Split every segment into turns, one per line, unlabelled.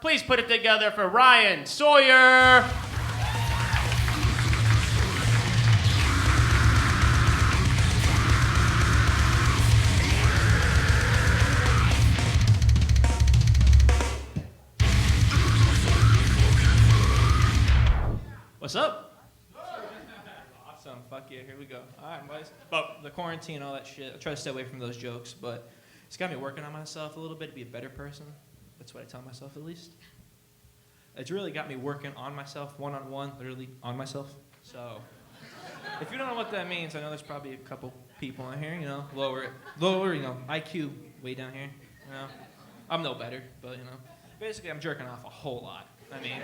Please put it together for Ryan Sawyer. What's up? Awesome. Fuck yeah, here we go. All right, boys. But the quarantine and all that shit, I try to stay away from those jokes, but it's got me working on myself a little bit to be a better person. That's what I tell myself, at least. It's really got me working on myself, one-on-one, literally on myself. So if you don't know what that means, I know there's probably a couple people in here, lower, IQ way down here, I'm no better, but, basically I'm jerking off a whole lot. I mean,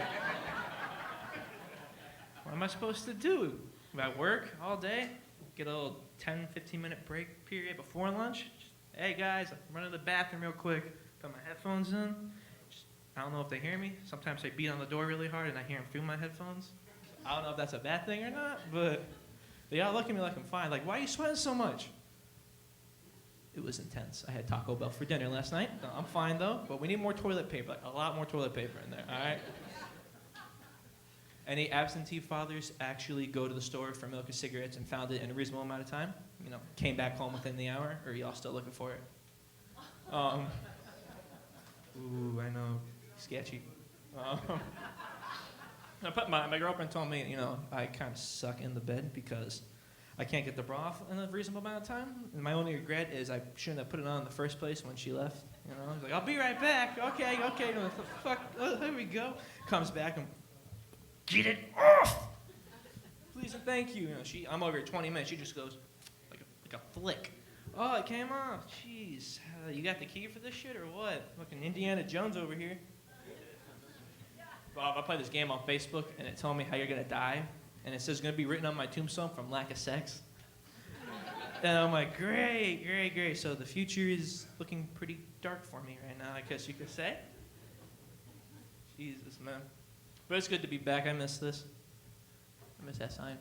what am I supposed to do? About work all day? Get a little 10, 15-minute break period before lunch? Hey guys, I'm running to the bathroom real quick. Put my headphones in. I don't know if they hear me. Sometimes I beat on the door really hard and I hear them through my headphones. I don't know if that's a bad thing or not, but they all look at me like I'm fine. Like, why are you sweating so much? It was intense. I had Taco Bell for dinner last night. No, I'm fine though, but we need more toilet paper, like a lot more toilet paper in there, all right? Any absentee fathers actually go to the store for milk and cigarettes and found it in a reasonable amount of time? Came back home within the hour, or are y'all still looking for it? Ooh, I know, sketchy. My girlfriend told me, I kind of suck in the bed because I can't get the bra off in a reasonable amount of time. And my only regret is I shouldn't have put it on in the first place when she left. I was like, I'll be right back. Okay. No, fuck, there we go. Comes back and get it off. Please and thank you. I'm over here 20 minutes. She just goes like a flick. Oh, it came off. Jeez. You got the key for this shit or what? Fucking Indiana Jones over here. Bob, I played this game on Facebook, and it told me how you're going to die. And it says going to be written on my tombstone from lack of sex. And I'm like, great. So the future is looking pretty dark for me right now, I guess you could say. Jesus, man. But it's good to be back. I miss this. I miss that sign.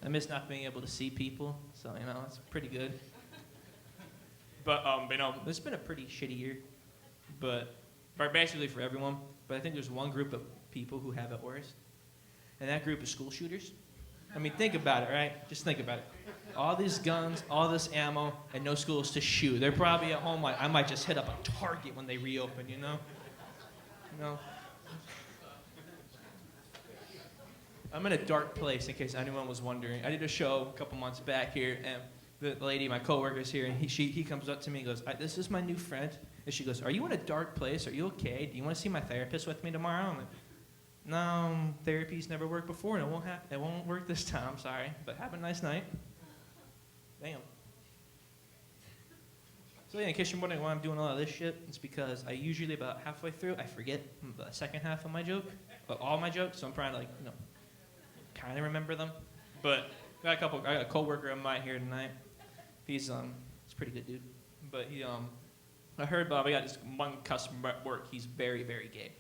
I miss not being able to see people. So, it's pretty good. But, it's been a pretty shitty year. But basically for everyone. But I think there's one group of people who have it worse. And that group is school shooters. I mean, think about it, right? Just think about it. All these guns, all this ammo, and no schools to shoot. They're probably at home like, I might just hit up a Target when they reopen, I'm in a dark place, in case anyone was wondering. I did a show a couple months back here, and the lady, my coworker's here, and he comes up to me and goes, this is my new friend. And she goes, are you in a dark place? Are you okay? Do you want to see my therapist with me tomorrow? I'm like, no, therapy's never worked before, and it won't work this time, I'm sorry. But have a nice night. Damn. So yeah, in case you're wondering why I'm doing all of this shit, it's because I usually about halfway through, I forget the second half of my joke, all my jokes, so I'm trying to kind of remember them. But I got a coworker of mine here tonight. He's a pretty good dude. But I heard Bob, I got this one customer at work, he's very, very gay.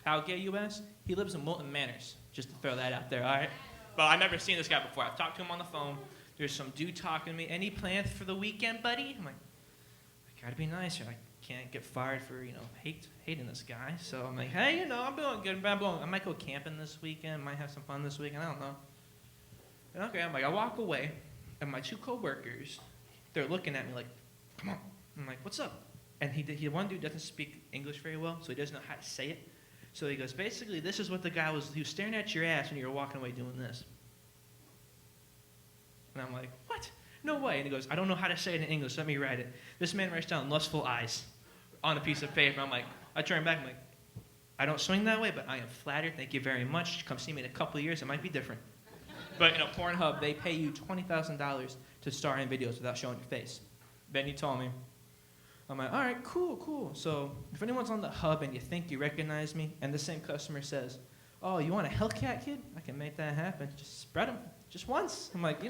How gay, you ask? He lives in Milton Manors, just to throw that out there, all right? But I've never seen this guy before. I've talked to him on the phone. There's some dude talking to me. Any plans for the weekend, buddy? I'm like, I gotta be nice, or I can't get fired for, hating this guy. So I'm like, hey, I'm doing good. I might go camping this weekend. Might have some fun this weekend. I don't know. And okay, I'm like, I walk away, and my two coworkers, they're looking at me like, come on. I'm like, what's up? And one dude doesn't speak English very well, so he doesn't know how to say it. So he goes, basically, this is what he was staring at your ass when you were walking away doing this. And I'm like, what? No way. And he goes, I don't know how to say it in English. Let me write it. This man writes down lustful eyes on a piece of paper. I'm like, I turn back. I'm like, I don't swing that way, but I am flattered. Thank you very much. Come see me in a couple of years. It might be different. But, Pornhub, they pay you $20,000 to star in videos without showing your face. Then he told me. I'm like, all right, cool. So if anyone's on the hub and you think you recognize me, and the same customer says, oh, you want a Hellcat, kid? I can make that happen. Just spread them. Just once. I'm like,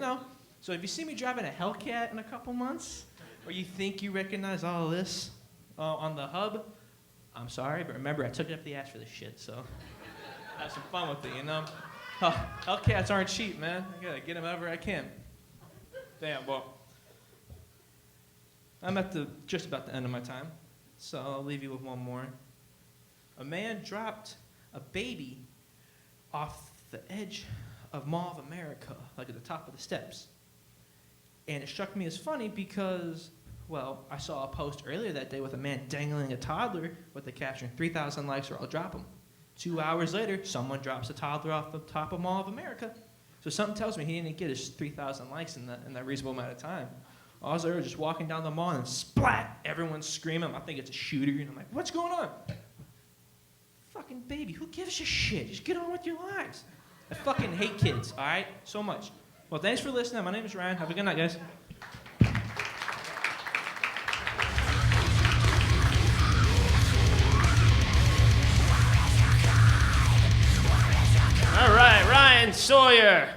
So if you see me driving a Hellcat in a couple months, or you think you recognize all this on the hub, I'm sorry, but remember, I took it up the ass for this shit, so have some fun with it, Hellcats aren't cheap, man. I gotta get them however I can. Damn, well, I'm just about the end of my time, so I'll leave you with one more. A man dropped a baby off the edge of Mall of America, like at the top of the steps. And it struck me as funny because, well, I saw a post earlier that day with a man dangling a toddler with the caption, 3,000 likes or I'll drop him. 2 hours later, someone drops a toddler off the top of Mall of America. So something tells me he didn't get his 3,000 likes in that reasonable amount of time. I was there just walking down the mall and splat, everyone's screaming. I think it's a shooter. And I'm like, what's going on? Fucking baby, who gives a shit? Just get on with your lives. I fucking hate kids, all right? So much. Well, thanks for listening. My name is Ryan. Have a good night, guys.
All right, Ryan Sawyer.